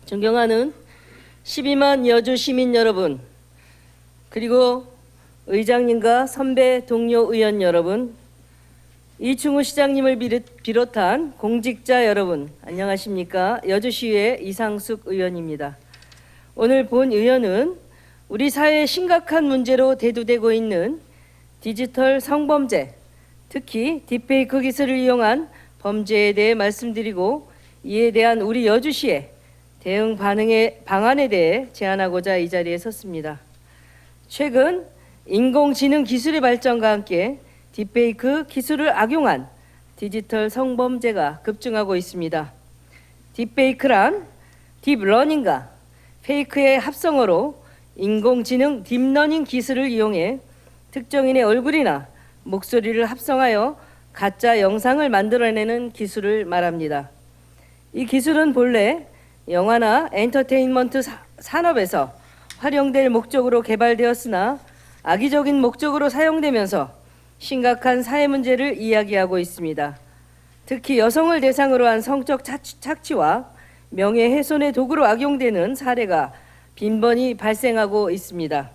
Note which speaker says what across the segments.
Speaker 1: 존경하는 12만 여주 시민 여러분, 그리고 의장님과 선배 동료 의원 여러분, 이충우 시장님을 비롯한 공직자 여러분, 안녕하십니까? 여주시의 이상숙 의원입니다. 오늘 본 의원은 우리 사회의 심각한 문제로 대두되고 있는 디지털 성범죄, 특히 딥페이크 기술을 이용한 범죄에 대해 말씀드리고, 이에 대한 우리 여주시의 대응 방안에 대해 제안하고자 이 자리에 섰습니다. 최근 인공지능 기술의 발전과 함께 딥페이크 기술을 악용한 디지털 성범죄가 급증하고 있습니다. 딥페이크란 딥러닝과 페이크의 합성어로 인공지능 딥러닝 기술을 이용해 특정인의 얼굴이나 목소리를 합성하여 가짜 영상을 만들어내는 기술을 말합니다. 이 기술은 본래 영화나 엔터테인먼트 산업에서 활용될 목적으로 개발되었으나 악의적인 목적으로 사용되면서 심각한 사회 문제를 이야기하고 있습니다. 특히 여성을 대상으로 한 성적 착취와 명예훼손의 도구로 악용되는 사례가 빈번히 발생하고 있습니다.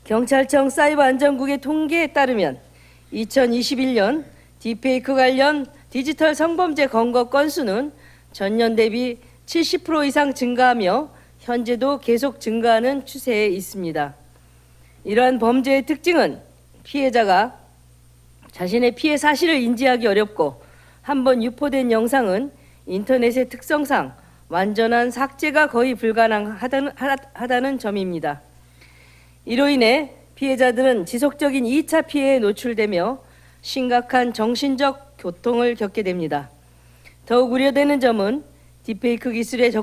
Speaker 1: 경찰청 사이버안전국의 통계에 따르면 2021년 딥페이크 관련 디지털 성범죄 검거 건수는 전년 대비 70% 이상 증가하며 현재도 계속 증가하는 추세에 있습니다. 이러한 범죄의 특징은 피해자가 자신의 피해 사실을 인지하기 어렵고 한번 유포된 영상은 인터넷의 특성상 완전한 삭제가 거의 불가능하다는 점입니다. 이로 인해 피해자들은 지속적인 2차 피해에 노출되며 심각한 정신적 고통을 겪게 됩니다. 더욱 우려되는 점은 딥페이크 기술의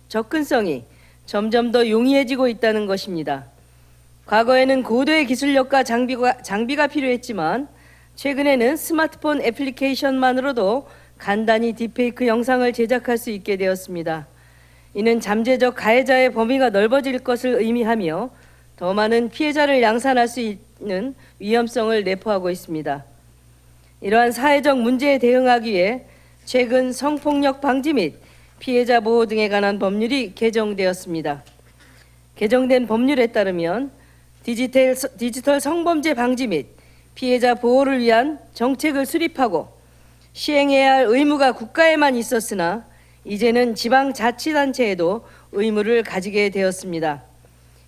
Speaker 1: 접근성이 점점 더 용이해지고 있다는 것입니다. 과거에는 고도의 기술력과 장비가 필요했지만 최근에는 스마트폰 애플리케이션만으로도 간단히 딥페이크 영상을 제작할 수 있게 되었습니다. 이는 잠재적 가해자의 범위가 넓어질 것을 의미하며 더 많은 피해자를 양산할 수 있는 위험성을 내포하고 있습니다. 이러한 사회적 문제에 대응하기 위해 최근 성폭력 방지 및 피해자 보호 등에 관한 법률이 개정되었습니다. 개정된 법률에 따르면 디지털 성범죄 방지 및 피해자 보호를 위한 정책을 수립하고 시행해야 할 의무가 국가에만 있었으나 이제는 지방자치단체에도 의무를 가지게 되었습니다.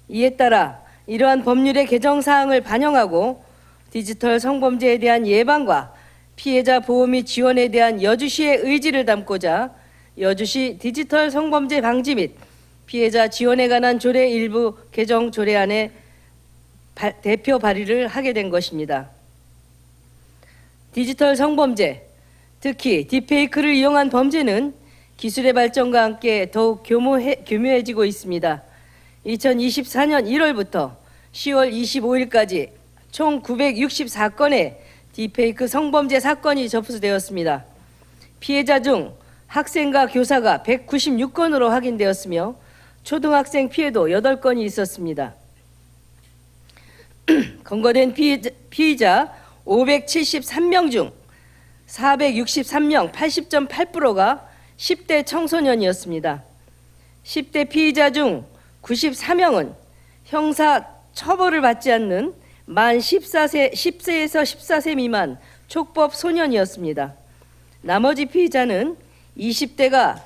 Speaker 1: 이에 따라 이러한 법률의 개정 사항을 반영하고 디지털 성범죄에 대한 예방과 피해자 보호 및 지원에 대한 여주시의 의지를 담고자 여주시 디지털 성범죄 방지 및 피해자 지원에 관한 조례 일부 개정 조례안에 대표 발의를 하게 된 것입니다. 디지털 성범죄, 특히 딥페이크를 이용한 범죄는 기술의 발전과 함께 더욱 교묘해지고 있습니다. 2024년 1월부터 10월 25일까지 총 964건의 딥페이크 성범죄 사건이 접수되었습니다. 피해자 중 학생과 교사가 196건으로 확인되었으며 초등학생 피해도 8건이 있었습니다. 검거된 피의자 573명 중 463명 80.8%가 10대 청소년이었습니다. 10대 피의자 중 94명은 형사 처벌을 받지 않는 만 10세에서 14세 미만 촉법 소년이었습니다. 나머지 피의자는 20대가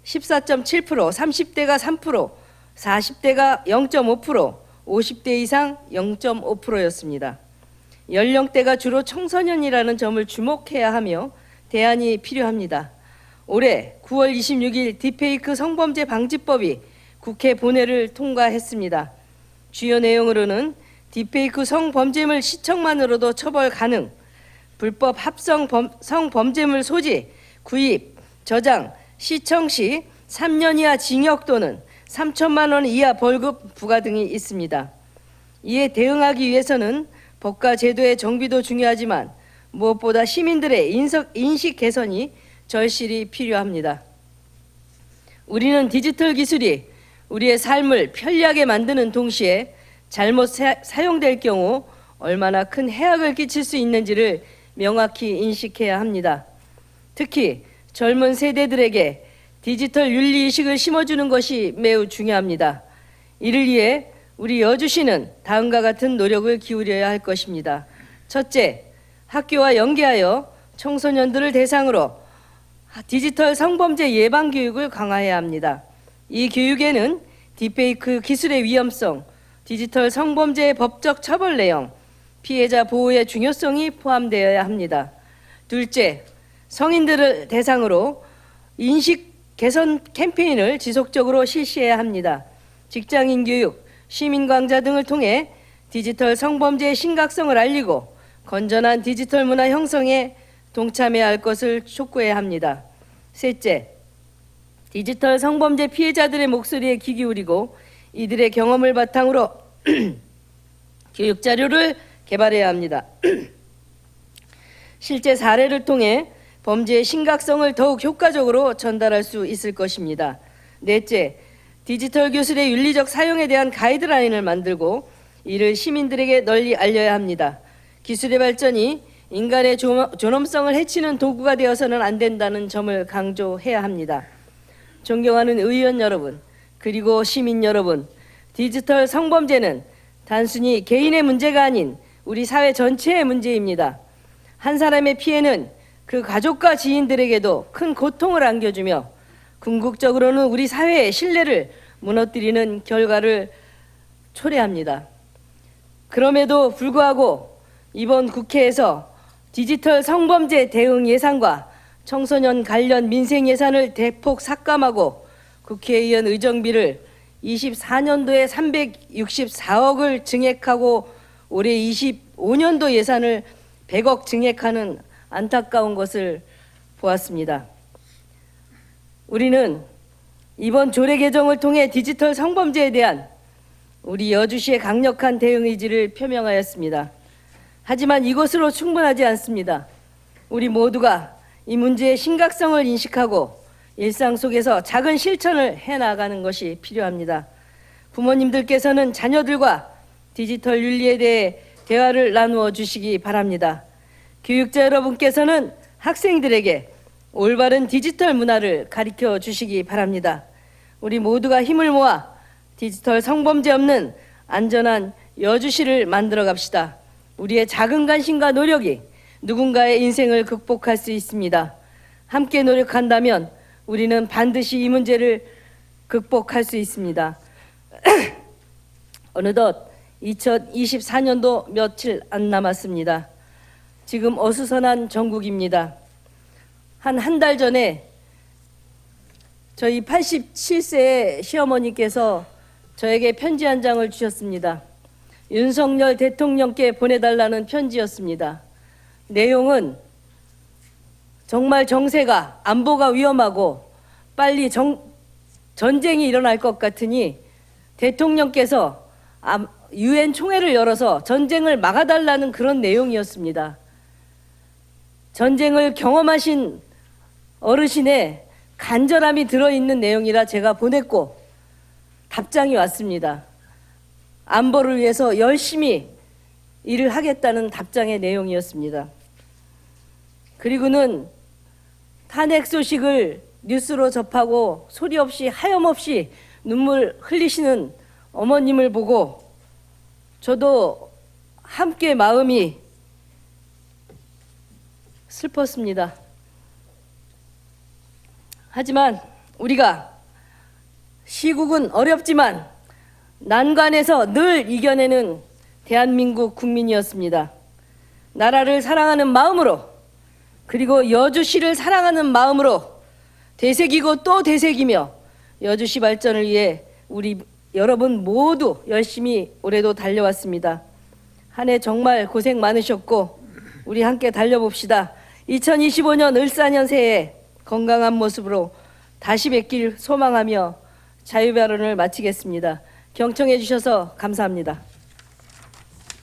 Speaker 1: 14.7%, 30대가 3%, 40대가 0.5%, 50대 이상 0.5%였습니다. 연령대가 주로 청소년이라는 점을 주목해야 하며 대안이 필요합니다. 올해 9월 26일 딥페이크 성범죄 방지법이 국회 본회를 통과했습니다. 주요 내용으로는 딥페이크 성범죄물 시청만으로도 처벌 가능, 불법 합성 성범죄물 소지, 구입, 저장, 시청 시 3년 이하 징역 또는 3천만 원 이하 벌금 부과 등이 있습니다. 이에 대응하기 위해서는 법과 제도의 정비도 중요하지만 무엇보다 시민들의 인식 개선이 절실히 필요합니다. 우리는 디지털 기술이 우리의 삶을 편리하게 만드는 동시에 잘못 사용될 경우 얼마나 큰 해악을 끼칠 수 있는지를 명확히 인식해야 합니다. 특히 젊은 세대들에게 디지털 윤리의식을 심어주는 것이 매우 중요합니다. 이를 위해 우리 여주시는 다음과 같은 노력을 기울여야 할 것입니다. 첫째, 학교와 연계하여 청소년들을 대상으로 디지털 성범죄 예방 교육을 강화해야 합니다. 이 교육에는 딥페이크 기술의 위험성, 디지털 성범죄의 법적 처벌 내용, 피해자 보호의 중요성이 포함되어야 합니다. 둘째, 성인들을 대상으로 인식 개선 캠페인을 지속적으로 실시해야 합니다. 직장인 교육, 시민 강좌 등을 통해 디지털 성범죄의 심각성을 알리고 건전한 디지털 문화 형성에 동참해야 할 것을 촉구해야 합니다. 셋째, 디지털 성범죄 피해자들의 목소리에 귀 기울이고 이들의 경험을 바탕으로 교육 자료를 개발해야 합니다. 실제 사례를 통해 범죄의 심각성을 더욱 효과적으로 전달할 수 있을 것입니다. 넷째, 디지털 기술의 윤리적 사용에 대한 가이드라인을 만들고 이를 시민들에게 널리 알려야 합니다. 기술의 발전이 인간의 존엄성을 해치는 도구가 되어서는 안 된다는 점을 강조해야 합니다. 존경하는 의원 여러분, 그리고 시민 여러분, 디지털 성범죄는 단순히 개인의 문제가 아닌 우리 사회 전체의 문제입니다. 한 사람의 피해는 그 가족과 지인들에게도 큰 고통을 안겨주며 궁극적으로는 우리 사회의 신뢰를 무너뜨리는 결과를 초래합니다. 그럼에도 불구하고 이번 국회에서 디지털 성범죄 대응 예산과 청소년 관련 민생 예산을 대폭 삭감하고 국회의원 의정비를 24년도에 364억을 증액하고 올해 25년도 예산을 100억 증액하는 안타까운 것을 보았습니다. 우리는 이번 조례 개정을 통해 디지털 성범죄에 대한 우리 여주시의 강력한 대응 의지를 표명하였습니다. 하지만 이것으로 충분하지 않습니다. 우리 모두가 이 문제의 심각성을 인식하고 일상 속에서 작은 실천을 해나가는 것이 필요합니다. 부모님들께서는 자녀들과 디지털 윤리에 대해 대화를 나누어 주시기 바랍니다. 교육자 여러분께서는 학생들에게 올바른 디지털 문화를 가르쳐 주시기 바랍니다. 우리 모두가 힘을 모아 디지털 성범죄 없는 안전한 여주시를 만들어 갑시다. 우리의 작은 관심과 노력이 누군가의 인생을 극복할 수 있습니다. 함께 노력한다면 우리는 반드시 이 문제를 극복할 수 있습니다. 어느덧 2024년도 며칠 안 남았습니다. 지금 어수선한 전국입니다. 한 달 전에 저희 87세의 시어머니께서 저에게 편지 한 장을 주셨습니다. 윤석열 대통령께 보내달라는 편지였습니다. 내용은 정말 정세가 안보가 위험하고 빨리 전쟁이 일어날 것 같으니 대통령께서 유엔 총회를 열어서 전쟁을 막아달라는 그런 내용이었습니다. 전쟁을 경험하신 어르신의 간절함이 들어있는 내용이라 제가 보냈고 답장이 왔습니다. 안보를 위해서 열심히 일을 하겠다는 답장의 내용이었습니다. 그리고는 탄핵 소식을 뉴스로 접하고 소리 없이 하염없이 눈물 흘리시는 어머님을 보고 저도 함께 마음이 슬펐습니다. 하지만 우리가 시국은 어렵지만 난관에서 늘 이겨내는 대한민국 국민이었습니다. 나라를 사랑하는 마음으로 그리고 여주시를 사랑하는 마음으로 되새기고 또 되새기며 여주시 발전을 위해 우리 여러분 모두 열심히 올해도 달려왔습니다. 한 해 정말 고생 많으셨고 우리 함께 달려봅시다. 2025년 을사년 새해 건강한 모습으로 다시 뵙길 소망하며 자유발언을 마치겠습니다. 경청해 주셔서 감사합니다.